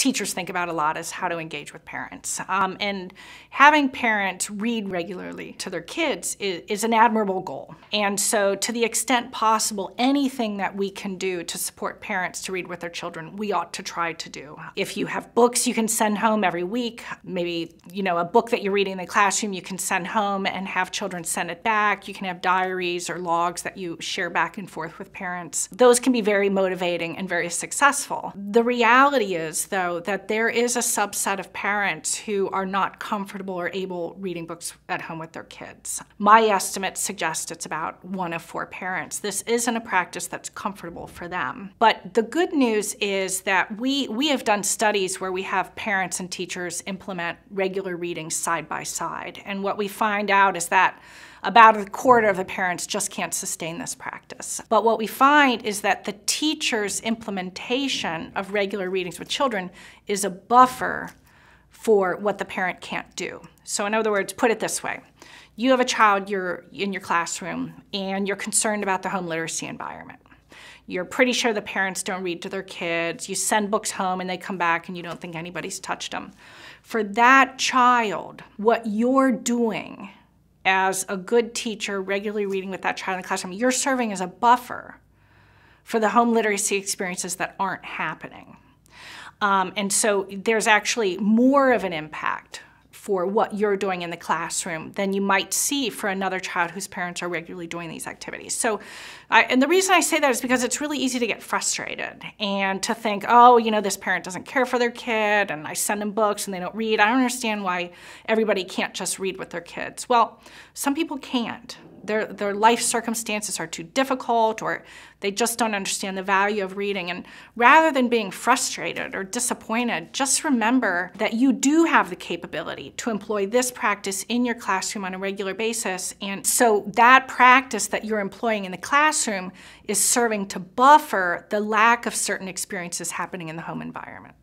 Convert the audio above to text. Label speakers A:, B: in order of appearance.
A: teachers think about a lot is how to engage with parents. And having parents read regularly to their kids is an admirable goal. And so to the extent possible, anything that we can do to support parents to read with their children, we ought to try to do. If you have books you can send home every week, maybe a book that you're reading in the classroom you can send home and have children send it back. You can have diaries or logs that you share back and forth with parents. Those can be very motivating and very successful. The reality is, though, that there is a subset of parents who are not comfortable or able reading books at home with their kids. My estimates suggest it's about 1 of 4 parents. This isn't a practice that's comfortable for them. But the good news is that we have done studies where we have parents and teachers implement regular reading side by side. And what we find out is that about a quarter of the parents just can't sustain this practice. But what we find is that the teacher's implementation of regular readings with children is a buffer for what the parent can't do. So in other words, put it this way. You have a child, you're in your classroom, and you're concerned about the home literacy environment. You're pretty sure the parents don't read to their kids. You send books home and they come back and you don't think anybody's touched them. For that child, what you're doing as a good teacher regularly reading with that child in the classroom, you're serving as a buffer for the home literacy experiences that aren't happening. And so there's actually more of an impact for what you're doing in the classroom than you might see for another child whose parents are regularly doing these activities. So, and the reason I say that is because it's really easy to get frustrated and to think, oh, this parent doesn't care for their kid and I send them books and they don't read. I don't understand why everybody can't just read with their kids. Well, some people can't. Their life circumstances are too difficult, or they just don't understand the value of reading. And rather than being frustrated or disappointed, just remember that you do have the capability to employ this practice in your classroom on a regular basis. And so that practice that you're employing in the classroom is serving to buffer the lack of certain experiences happening in the home environment.